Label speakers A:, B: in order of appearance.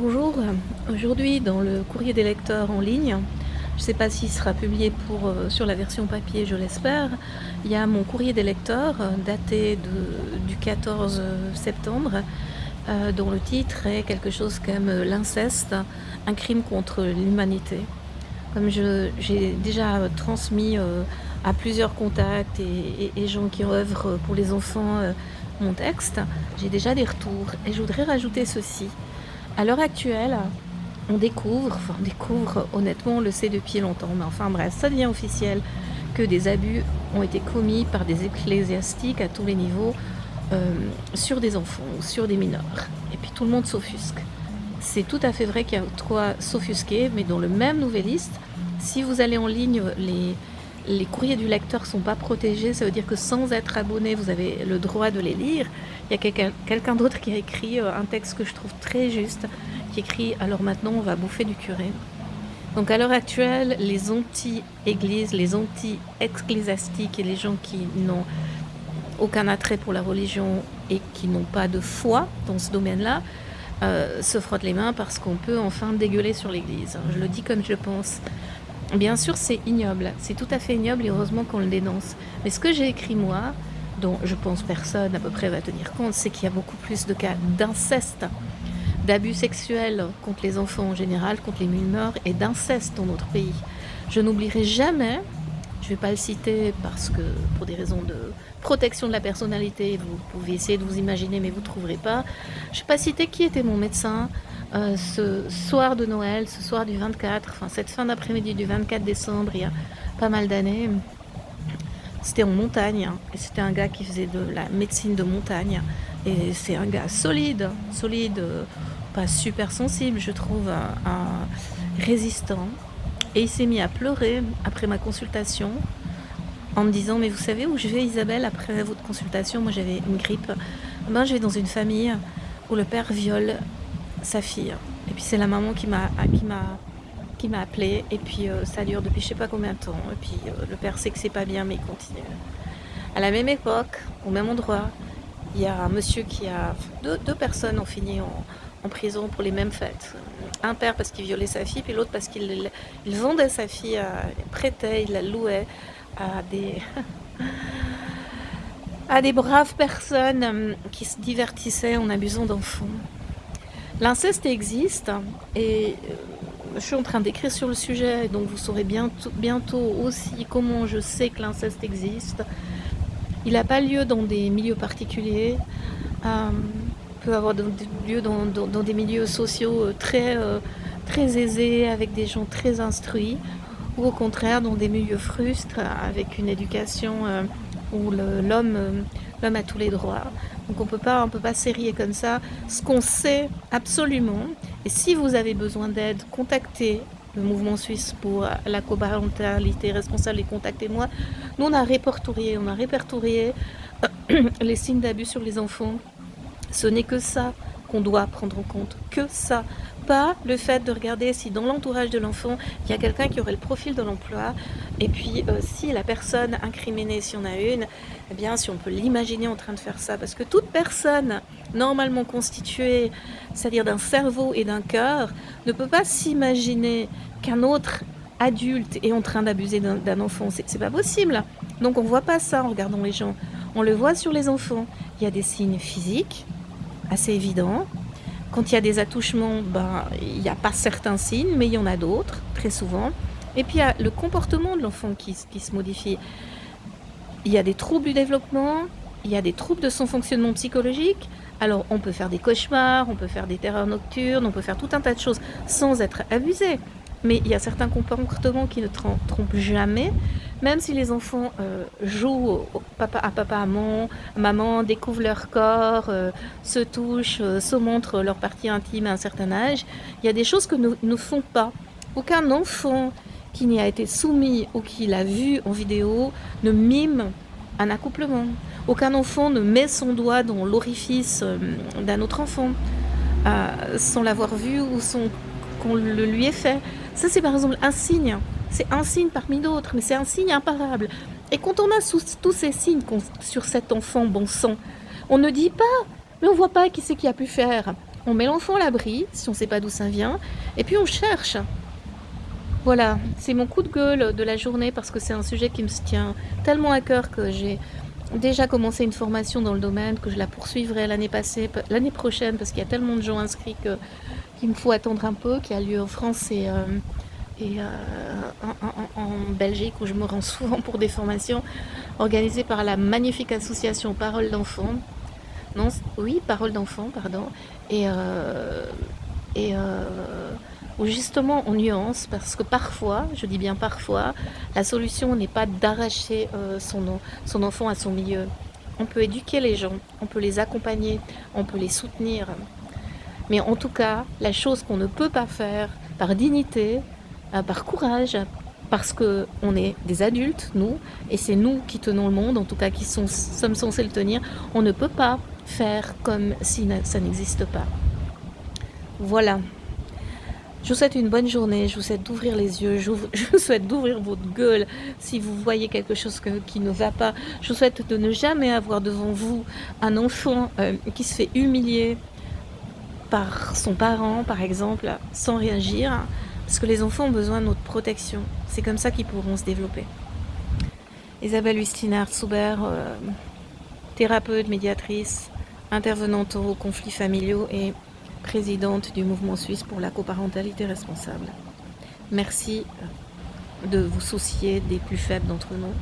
A: Bonjour, aujourd'hui dans le courrier des lecteurs en ligne, je ne sais pas s'il sera publié sur la version papier, je l'espère, il y a mon courrier des lecteurs daté du 14 septembre, dont le titre est quelque chose comme l'inceste, un crime contre l'humanité. Comme j'ai déjà transmis à plusieurs contacts et gens qui œuvrent pour les enfants mon texte, j'ai déjà des retours et je voudrais rajouter ceci. À l'heure actuelle, on découvre, honnêtement, on le sait depuis longtemps, mais enfin bref, ça devient officiel que des abus ont été commis par des ecclésiastiques à tous les niveaux sur des enfants ou sur des mineurs. Et puis tout le monde s'offusque. C'est tout à fait vrai qu'il y a de quoi s'offusquer, mais dans le même Nouvelliste, si vous allez en ligne, les courriers du lecteur ne sont pas protégés, ça veut dire que sans être abonné, vous avez le droit de les lire. Il y a quelqu'un d'autre qui a écrit un texte que je trouve très juste, qui écrit « Alors maintenant, on va bouffer du curé ». Donc à l'heure actuelle, les anti-églises, les anti-ecclésiastiques et les gens qui n'ont aucun attrait pour la religion et qui n'ont pas de foi dans ce domaine-là, se frottent les mains parce qu'on peut enfin dégueuler sur l'église. Je le dis comme je pense. Bien sûr, c'est ignoble, c'est tout à fait ignoble et heureusement qu'on le dénonce. Mais ce que j'ai écrit moi, dont je pense personne à peu près va tenir compte, c'est qu'il y a beaucoup plus de cas d'inceste, d'abus sexuels contre les enfants en général, contre les mineurs et d'inceste dans notre pays. Je n'oublierai jamais, je ne vais pas le citer parce que pour des raisons de protection de la personnalité, vous pouvez essayer de vous imaginer mais vous ne trouverez pas. Je ne vais pas citer qui était mon médecin ce soir de Noël, ce soir du 24, enfin cette fin d'après-midi du 24 décembre, il y a pas mal d'années. C'était en montagne, hein, et c'était un gars qui faisait de la médecine de montagne. Et c'est un gars solide, pas super sensible, je trouve, résistant. Et il s'est mis à pleurer après ma consultation en me disant « Mais vous savez où je vais, Isabelle, après votre consultation? Moi, j'avais une grippe. Ben, je vais dans une famille où le père viole sa fille. Et puis c'est la maman qui m'a appelée. Et puis ça dure depuis je sais pas combien de temps. Et puis le père sait que c'est pas bien, mais il continue. À la même époque, au même endroit, il y a un monsieur qui a... Deux personnes ont fini en prison pour les mêmes faits. Un père parce qu'il violait sa fille, puis l'autre parce qu'il vendait sa fille, il prêtait, il la louait à des... à des braves personnes qui se divertissaient en abusant d'enfants. L'inceste existe et je suis en train d'écrire sur le sujet, donc vous saurez bientôt aussi comment je sais que l'inceste existe. Il n'a pas lieu dans des milieux particuliers, peut avoir lieu dans des milieux sociaux très aisés, avec des gens très instruits, ou au contraire dans des milieux frustres, avec une éducation où l'homme a tous les droits. Donc on peut pas s'érier comme ça. Ce qu'on sait absolument, et si vous avez besoin d'aide, contactez le mouvement suisse pour la coparentalité responsable et contactez-moi. Nous on a répertorié les signes d'abus sur les enfants. Ce n'est que ça qu'on doit prendre en compte, que ça. Pas le fait de regarder si dans l'entourage de l'enfant, il y a quelqu'un qui aurait le profil de l'emploi, et puis si la personne incriminée, si on a une, eh bien si on peut l'imaginer en train de faire ça, parce que toute personne normalement constituée, c'est-à-dire d'un cerveau et d'un cœur, ne peut pas s'imaginer qu'un autre adulte est en train d'abuser d'un enfant, c'est pas possible. Donc on voit pas ça en regardant les gens, on le voit sur les enfants. Il y a des signes physiques, assez évidents. Quand il y a des attouchements, il n'y a pas certains signes, mais il y en a d'autres, très souvent. Et puis il y a le comportement de l'enfant qui se modifie. Il y a des troubles du développement, il y a des troubles de son fonctionnement psychologique. Alors on peut faire des cauchemars, on peut faire des terreurs nocturnes, on peut faire tout un tas de choses sans être abusé. Mais il y a certains comportements qui ne trompent jamais, même si les enfants jouent à maman, découvrent leur corps, se touchent, se montrent leur partie intime à un certain âge. Il y a des choses que nous ne font pas. Aucun enfant qui n'y a été soumis ou qui l'a vu en vidéo ne mime un accouplement. Aucun enfant ne met son doigt dans l'orifice d'un autre enfant sans l'avoir vu ou qu'on le lui ait fait. Ça, c'est par exemple un signe. C'est un signe parmi d'autres, mais c'est un signe imparable. Et quand on a tous ces signes sur cet enfant bon sang, on ne dit pas, mais on ne voit pas qui c'est qui a pu faire. On met l'enfant à l'abri, si on ne sait pas d'où ça vient, et puis on cherche. Voilà, c'est mon coup de gueule de la journée parce que c'est un sujet qui me tient tellement à cœur que j'ai déjà commencé une formation dans le domaine, que je la poursuivrai l'année prochaine parce qu'il y a tellement de gens inscrits qu'il me faut attendre un peu, qui a lieu en France et en Belgique où je me rends souvent pour des formations organisées par la magnifique association Parole d'enfants. Non, oui, Parole d'enfant, pardon. Et, euh, et où justement on nuance parce que parfois, je dis bien parfois, la solution n'est pas d'arracher son enfant à son milieu. On peut éduquer les gens, on peut les accompagner, on peut les soutenir. Mais en tout cas, la chose qu'on ne peut pas faire par dignité, par courage, parce que on est des adultes, nous, et c'est nous qui tenons le monde, en tout cas qui sommes censés le tenir, on ne peut pas faire comme si ça n'existe pas. Voilà. Je vous souhaite une bonne journée, je vous souhaite d'ouvrir les yeux, je vous souhaite d'ouvrir votre gueule si vous voyez quelque chose qui ne va pas. Je vous souhaite de ne jamais avoir devant vous un enfant qui se fait humilier par son parent, par exemple, sans réagir, parce que les enfants ont besoin de notre protection. C'est comme ça qu'ils pourront se développer. Isabelle Hustinard-Souber, thérapeute, médiatrice, intervenante aux conflits familiaux et présidente du mouvement suisse pour la coparentalité responsable. Merci de vous soucier des plus faibles d'entre nous.